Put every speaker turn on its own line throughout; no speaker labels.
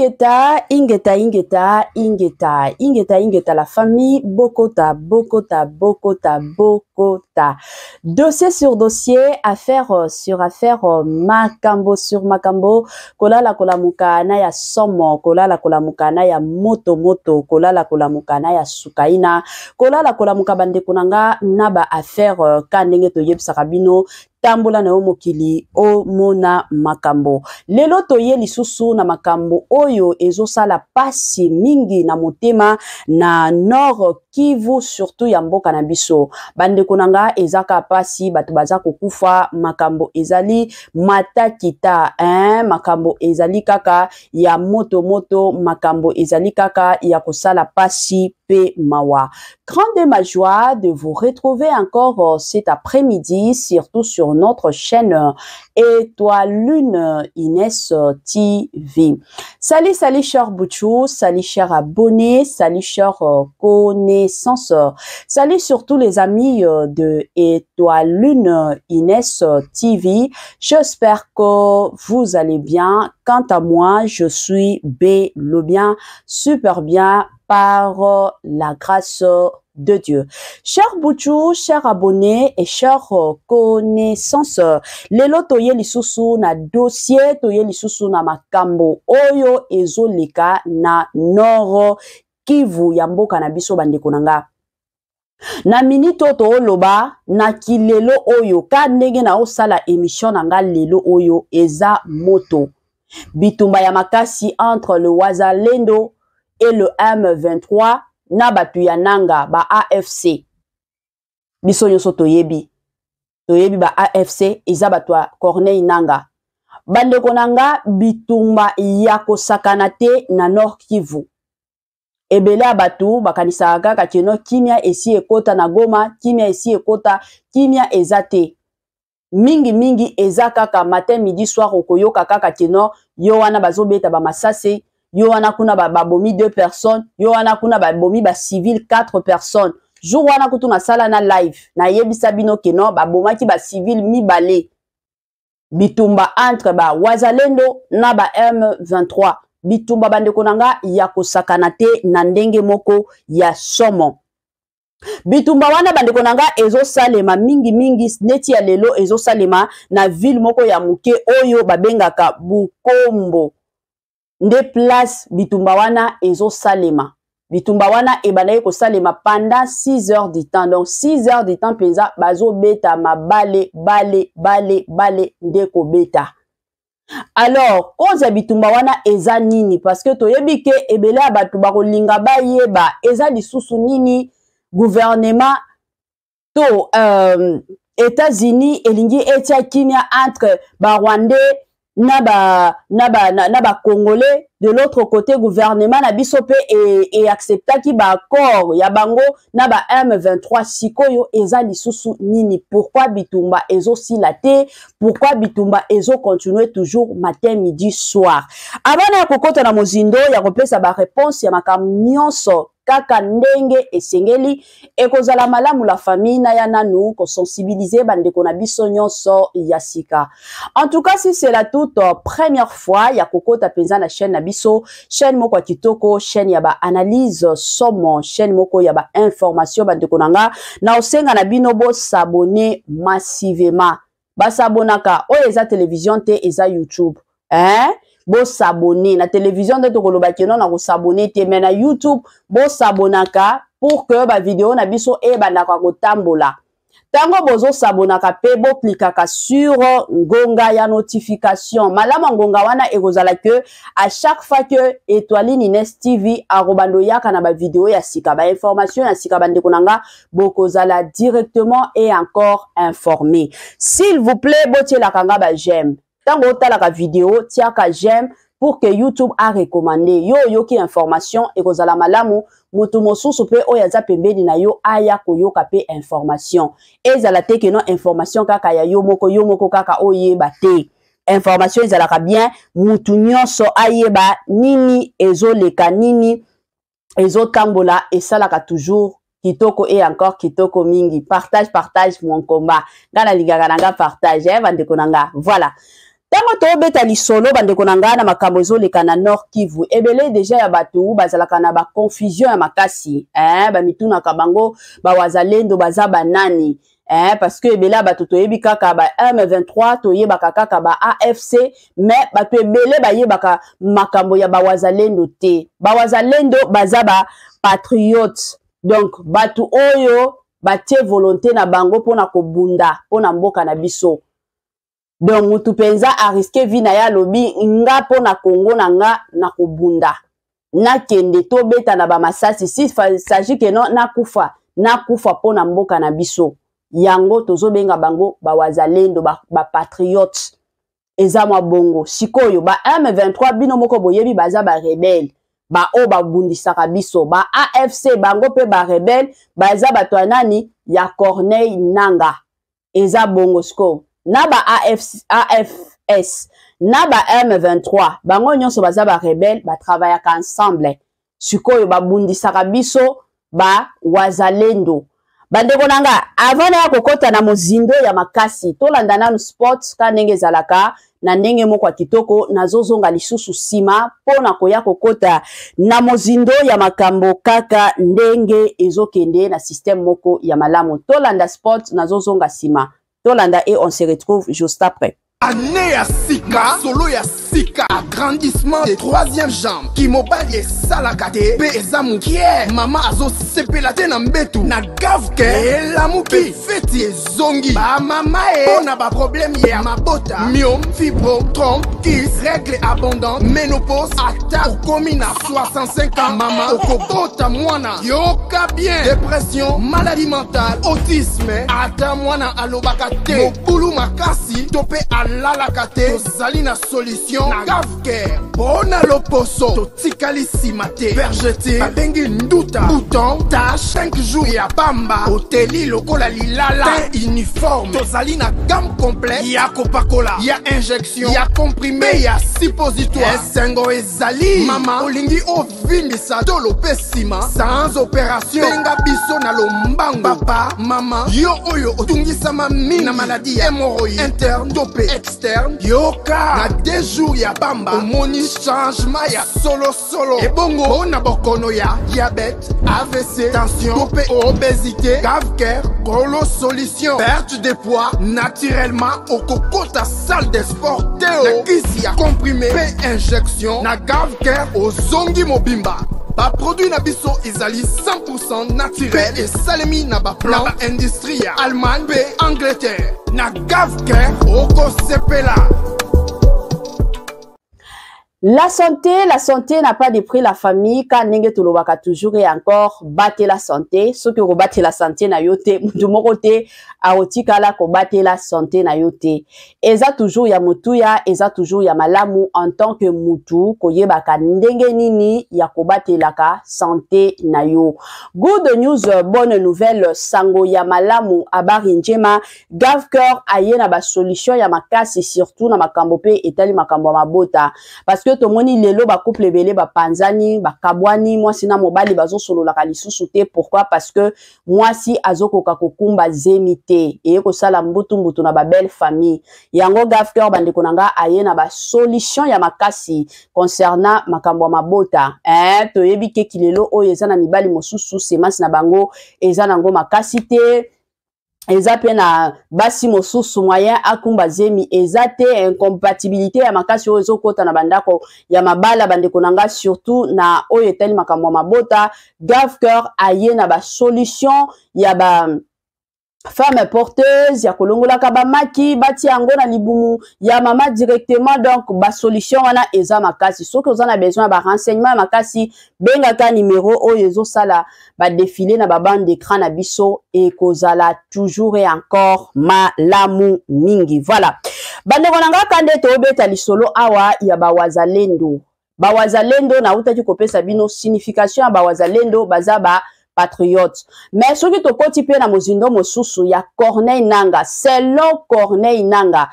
Ingeta, Ingeta, Ingeta, Ingeta, Ingeta, Ingeta, la famille Bokota, Bokota, Bokota, Bokota. Dossier sur dossier, affaire sur affaire, Makambo sur Makambo, kolala kolamukana ya somo, kolala kolamukana ya moto moto, kolala kolamukana ya sukaina, kolala kolamukabande kunanga naba affaire kanenge to yebisaka bino tambola na mokili o mona makambo. Lelo toye lisusu na makambo oyo ezosala pasi mingi na motema na Nord Kivu, surtout ya mboka na biso. Bande konanga ezaka pasi batu baza kokufa, makambo ezali matakita, makambo ezali kaka ya moto moto, makambo ezali kaka ya kosala pasi pe mawa. Grande ma joie de vous retrouver encore cet après-midi, surtout sur notre chaîne Étoile Lune Inès TV. Salut, salut chers Bouchou, salut chers abonnés, salut chers connaissances, salut surtout les amis de Étoile Lune Inès TV. J'espère que vous allez bien. Quant à moi, je suis bien, super bien par la grâce de Dieu. Chers Bouchou, chers abonnés et chers connaissances, lelo toye lisusu na dossier, toye lisusu na makambo oyo ezoleka na Nord Kivu ya mboka na biso bandeko nanga. Na minito to loba na kilelo oyo ka ndenge na osala émission nanga lelo oyo eza moto. Bitumba ya makasi entre le Wazalendo et le M23 na batu ya nanga ba AFC. Biso nyoso toyebi ba AFC eza batu ya Corneille Nanga. Bandeko nanga bitumba ya kosakana te na Nord Kivu. Ebele abatu bakanisa kaka keno kimia esi ekota na Goma, kimia esi ekota, kimia ezate. Mingi eza kaka matin midi soir okoyoka kaka keno yo wana bazobeta ba masase, yo wana kuna babomi 2 personnes, yo wana kuna babomi ba civil 4 personnes. Jour wana kutu na sala na live na yebisa bino keno babomaki ba civil mibale. Bitumba entre ba Wazalendo na ba M23. Bitumba bandeko nanga ya kosakana te na ndenge moko ya somo. Bitumba wana bandeko nanga ezo salema mingi neti ya lelo ezo salema na ville moko ya muke oyo babengaka Bukombo. Nde place bitumba wana ezo salema. Bitumba wana ebanaye ko salema pendant 6 heures du temps. Donc 6 heures du temps penza bazo beta ma bale ndeko beta. Alors, cause bitumba wana eza nini? Parce que toyebi ke ebele abatu bakolinga bayeba eza lisusu nini gouvernement to États-Unis elingi etia kimia entre ba Rwandais na ba Congolais, de l'autre côté gouvernement na bisope et accepta ki ba accord ya bango na ba M23 sikoyo eza lisusu nini? Pourquoi bitumba ezo silate? Pourquoi bitumba ezo continuer toujours matin midi soir? Abana ya kokota na mozindo ya kopesa ba réponse ya makambo nyonso kaka ndenge esengeli ekozala malamu la famille na ya nanu ko sensibiliser bandeko na biso nyonso ya sika. En tout cas, si c'est la toute première fois ya kokota penza na chaîne na biso, chaîne moko kitoko, chaîne ya ba analyse somo, chaîne moko ya ba information bandeko nanga, na osenga na bino bo s'abonner massivement. Ba s'abonaka o eza télévision te eza YouTube. Bo s'abonner na télévision de tokoloba keno na ko s'abonner te, mais na YouTube bo s'abonaka pour que ba vidéo na biso e bandaka ko tambola. Tango bozo s'abonaka pe bo klikaka sur ngonga ya notification. Malama ngonga wana ekozala que à chaque fois que Étoile Inès TV arobando yaka na ba vidéo ya sika ba information ya sika bande konanga bokozala directement et encore informé. S'il vous plaît, botie la kanga ba j'aime. Tango tala ka vidéo tiaka j'aime pour que YouTube a recommandé yo ki information et kozala malamu mutu mosusu pe oyaza pembeni na yo aya koyoka pe information ezala te ke non information kaka ya yo moko kaka oyeba te. Information ezalaka bien mutu nyonso ayeba nini ezoleka, nini ezotambola esalaka toujours kitoko et encore kitoko mingi. Partage mon combat. Ngana ligaka nanga partage bandeko nanga. Voilà. Tango to beta lisolo bande konanga na makambo ezoleka na Nord Kivu ebele deja ya batu bazalaka na ba confusion ya makasi ba mituna ka bango ba wazalendo baza banani parce que ebele batu to yebi kaka ba M23 to yebaka kaka ba AFC mais batu ebele ba yebaka makambo ya ba wazalendo te ba wazalendo baza ba patriotes donc batu oyo batie volonté na bango pona kobunda pona mboka na biso. Donc mutu penza a risqué vie na ya lobi nga po na Congo na nga na kobunda na kende to beta na ba masasi si s'agit que non na kufa po na mboka na biso yango tozo benga bango ba wazalendo ba patriotes eza mwa bongo sikoyo ba M23 bino moko boyebi baza ba rebelle ba o ba bundisaka biso ba AFC bango pe ba rebelle baza bato nani ya Corneille Nanga eza bongo sikoyo na ba AFS na ba M23 bango nyonso baza ba rebelle ba travaillaka ensemble sikoyo ba bundisaka biso ba wazalendo bandeko nanga avant ya kokota na mozindo ya makasi tolanda nanu sports ka ndenge ezalaka na ndenge moko kitoko nazozonga lisusu sima pona koya kokota na mozindo ya makambo kaka ndenge ezokende na système moko ya malamu tolanda sports nazozonga sima tolanda et on se retrouve juste après.
Année ya sika, solo ya sika, agrandissement des troisième jambes, qui mobile salakate, pe ezamu kie, mama azo sepela te na mbetu, na gavke, elamu pe feti zongi, ba mama ona ba problème ya mabota, myome, fibro, trompe, kiss, règle abondante, ménopause, ata, okomi na 65 ans, mama, okobota mwana, yoka bien, dépression, maladie mentale, autisme, ata mwana alobakate, mokulu makasi, tope alalakate, tozali na solution, na gavke, bona loposo, totikali simate, bergete, babengi nduta, bouton, tache, 5 jours ya bamba, hoteli lokola lilala, teint uniforme, tozali na gamme complète, ya kopakola, ya injection, ya comprimé, ya suppositoire, esengo ezali, mama, olingi ovindisa tolo pesima, sans opération, benga biso na lombango, papa, mama, yo oyo otungisama mingi na maladie, hémorroïde, interne, topé, externe, yoka, na 2 jours ya bamba, omoni changement ya solo, ebongo, ona bokono ya diabète, AVC, tension, topé, obésité, gavker, golo solution, perte de poids, naturellement, au coco ta salle de sport, théo, na kisi ya comprimé, pe injection, na gavker, au zongi mobimba. Ba produit na biso ezali 100% naturel et salemi na ba plan na ba industrie ya Allemagne pe Angleterre na gavke oko sepela.
La santé n'a pas de prix la famille quand nenge tolobaka toujours et encore battre la santé ce que rebattre la santé na yote du côté a otikala ko battre la santé na yote eza toujours ya mutuya eza toujours ya malamu en tant que mutu koyebaka ndenge nini ya ko battre la santé na yo. Good news, bonne nouvelle, sango ya malamu abari njema Gavker aye na ba solution ya makasi surtout na makambo pe etali makambo mabota parce que to moni lelo ba couple belé ba panzani ba kabwani mwasi na mobali bazo solo la kalisusu te. Pourquoi? Parce que mwasi azoko kakokumba zemite e ko sala mbutu na ba belle famille yango Gavker bande konanga aye na ba solution ya makasi concernant makambo mabota to yebi ke kilelo o yeza na mibali mosusu semasi na bango eza nango makasi te eza pe na basi mosusu moyen akumba zemi eza te incompatibilité ya makasi oyo ezokota na bandako ya mabala bandeko nanga surtout na oyo etali makambo mabota Gavker aye na ba solution ya ba femme porteuse ya kolongola ka maki bati yango na libumu ya mama directement donc ba solution wana eza makasi soki oza na besoin ba renseignement makasi benga ka numéro oyo ezo sala ba défiler na ba bande d'écran na biso et kozala toujours et encore malamu mingi. Voilà bande konanga kande to beta lisolo awa ya ba wazalendo na utaki kopesa bino signification ya ba wazalendo bazaba patriote. Mais ce qui te koti pe na mozindo mosusu ya Corneille Nanga, selon Corneille Nanga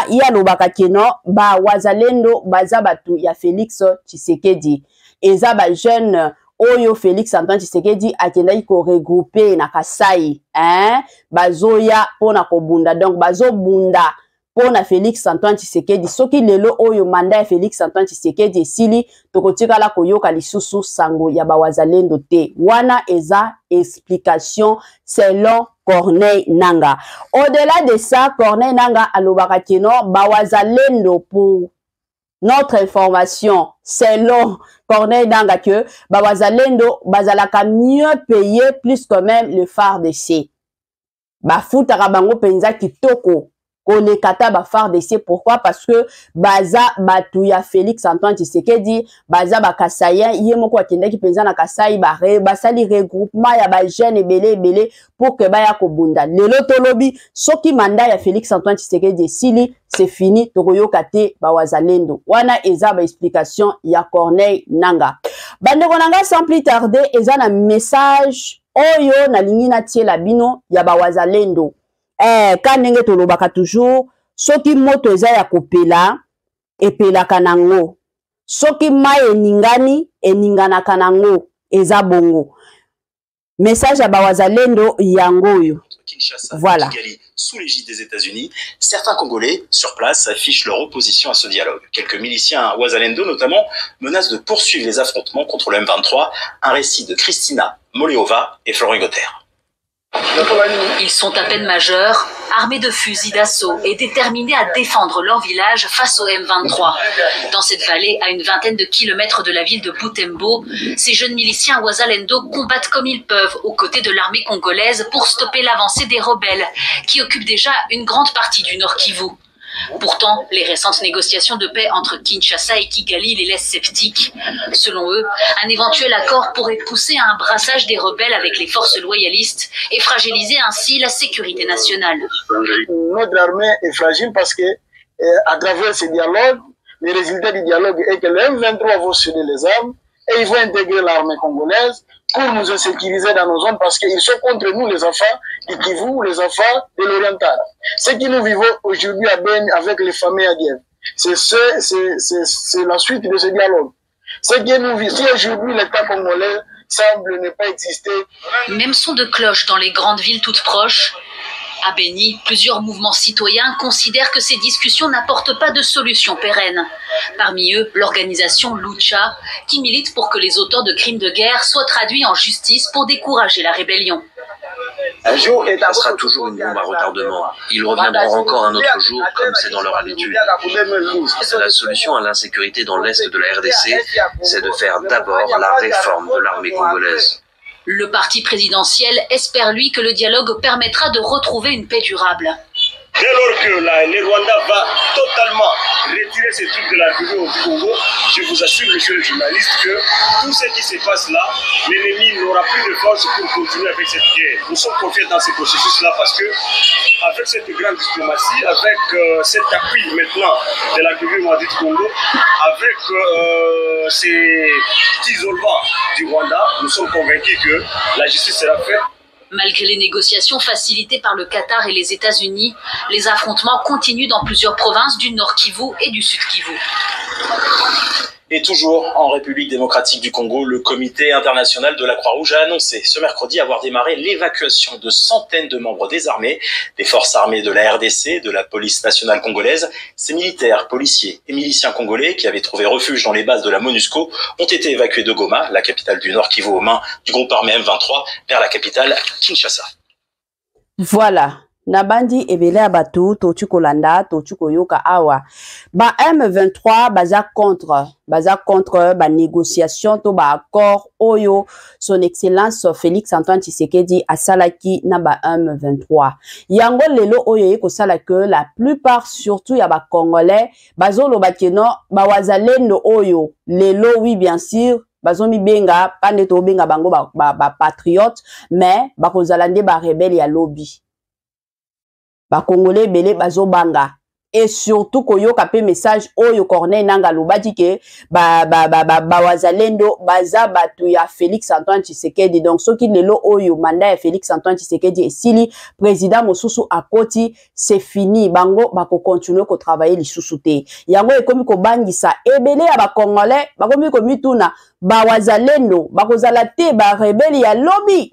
ya lobaka keno ba wazalendo bazabatu ya Félix Tshisekedi eza ba jeune oyo Félix Antoine Tshisekedi akendaki ko regrouper na Kasai bazoya pona kobunda donc bazobunda pona Félix Antoine Tshisekedi soki lelo oyo mandat ya Félix Antoine Tshisekedi esili tokotikala koyoka lisusu sango ya bawazalendo te wana eza explication selon Corneille Nanga. Au-delà de ça, Corneille Nanga alobaka kino bawazalendo pour notre information selon Corneille Nanga que bawazalendo bazalaka mieux payé plus que même le FARDC. Bafutaka bango penza kitoko kolekata ba FARDC. Pourquoi? Parce que baza batuya Félix Antoine Tshisekedi baza bakasaya ye moko akendaki penza na kasai basali regroupement ya ba jeune ebele pour que baya kobunda. Lelo tolobi soki mandat ya Félix Antoine Tshisekedi sili c'est fini tokoyoka te bawazalendo wana eza ba explication ya Corneille Nanga. Bandeko nanga sans plus tarder eza na message oyo na lingi na tiela bino ya bawazalendo. Kanenge tolobaka toujours soki moto eza ya kopela epela kanango soki mai eningani eninganaka nango eza bongo. Message à bawazalendo yangoyo.
Kinshasa,
voilà.
Kigali, sous l'égide des États-Unis, certains Congolais sur place affichent leur opposition à ce dialogue. Quelques miliciens Wazalendo notamment menacent de poursuivre les affrontements contre le M23. Un récit de Christina Moleova et Florent Gotter.
Ils sont à peine majeurs, armés de fusils d'assaut et déterminés à défendre leur village face au M23. Dans cette vallée, à une vingtaine de kilomètres de la ville de Butembo, ces jeunes miliciens Wazalendo combattent comme ils peuvent aux côtés de l'armée congolaise pour stopper l'avancée des rebelles qui occupent déjà une grande partie du Nord Kivu. Pourtant, les récentes négociations de paix entre Kinshasa et Kigali les laissent sceptiques. Selon eux, un éventuel accord pourrait pousser à un brassage des rebelles avec les forces loyalistes et fragiliser ainsi la sécurité nationale.
Notre armée est fragile parce que, à travers ce dialogue, le résultat du dialogue est que le M23 va céder les armes et ils vont intégrer l'armée congolaise pour nous insécuriser dans nos zones parce qu'ils sont contre nous, les enfants du Kivu, les enfants de l'Oriental. Ce que nous vivons aujourd'hui à Ben avec les familles adiennes, c'est la suite de ce dialogue. Ce que nous vivons, si aujourd'hui l'État congolais semble ne pas exister.
Même son de cloche dans les grandes villes toutes proches. À Beni, plusieurs mouvements citoyens considèrent que ces discussions n'apportent pas de solution pérenne. Parmi eux, l'organisation Lucha, qui milite pour que les auteurs de crimes de guerre soient traduits en justice pour décourager la rébellion.
Un jour, ça sera toujours une bombe à retardement. Ils reviendront encore un autre jour, comme c'est dans leur habitude. La solution à l'insécurité dans l'est de la RDC, c'est de faire d'abord la réforme de l'armée congolaise.
Le parti présidentiel espère, lui, que le dialogue permettra de retrouver une paix durable.
Dès lors que le Rwanda va totalement retirer ses troupes de l'armée au Congo, je vous assure, monsieur le journaliste, que tout ce qui se passe là, l'ennemi n'aura plus de force pour continuer avec cette guerre. Nous sommes confiants dans ce processus-là parce que, avec cette grande diplomatie, avec cet appui maintenant de la République du Congo, avec ces isolements du Rwanda, nous sommes convaincus que la justice sera faite.
Malgré les négociations facilitées par le Qatar et les États-Unis, les affrontements continuent dans plusieurs provinces du Nord Kivu et du Sud Kivu.
Et toujours en République démocratique du Congo, le comité international de la Croix-Rouge a annoncé ce mercredi avoir démarré l'évacuation de centaines de membres des armées, des forces armées de la RDC, de la police nationale congolaise. Ces militaires, policiers et miliciens congolais qui avaient trouvé refuge dans les bases de la MONUSCO ont été évacués de Goma, la capitale du Nord Kivu, aux mains du groupe armé M23, vers la capitale Kinshasa.
Voilà. Nabandi ebele abatu totu kolanda totu koyoka awa ba M23 baza contre ba négociation to ba accord oyo son excellence Félix Antoine Tshisekedi asalaki na ba M23 yango lelo oyo yeko sala que la plupart surtout ya ba congolais bazolo bakeno ba wazalendo oyo lelo oui bien sûr bazomi benga pande to benga bango ba patriote mais bakozalande ba rebelle ya lobby ba Congolais belé bazo banga et surtout koyoka pe message oyo Corneille Nanga lobaki ke ba wazalendo baza batu ya Félix Antoine Tshisekedi donc soki lelo oyo mandat ya Félix Antoine Tshisekedi esili président mosusu akoti c'est fini bango bako continuer ko travailler lisusu te yango ekomi ko bangisa ebele ya ba Congolais bakomi ko mituna ba wazalendo bakozala te ba rebelle ya lobby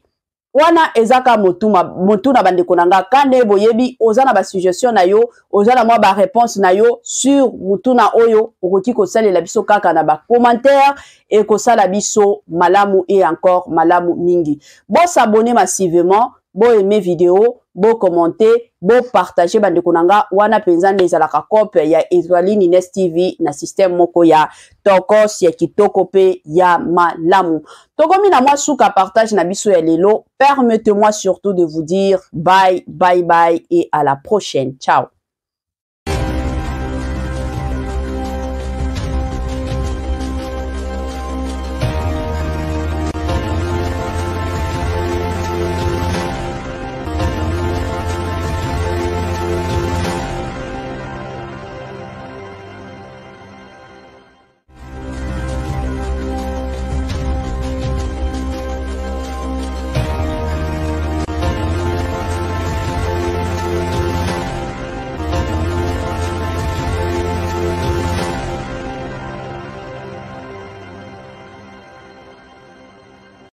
wana ezaka motuna bandeko nanga kande boyebi ozana ba suggestion na yo ozana mwa ba réponse na yo sur motuna oyo okoki kosalela biso kaka na ba commentaire et kosala biso malamu et encore malamu mingi. Bon s'abonner massivement, bon aimer vidéo, bon commenter, bon partager bandeko nanga wana penza nezalaka kope ya Ezwali Ines TV na système moko ya tokos ya kitoko pe ya malamu. Tokomi na mwa suka partage na biso ya lelo. Permettez-moi surtout de vous dire bye bye bye et à la prochaine. Ciao.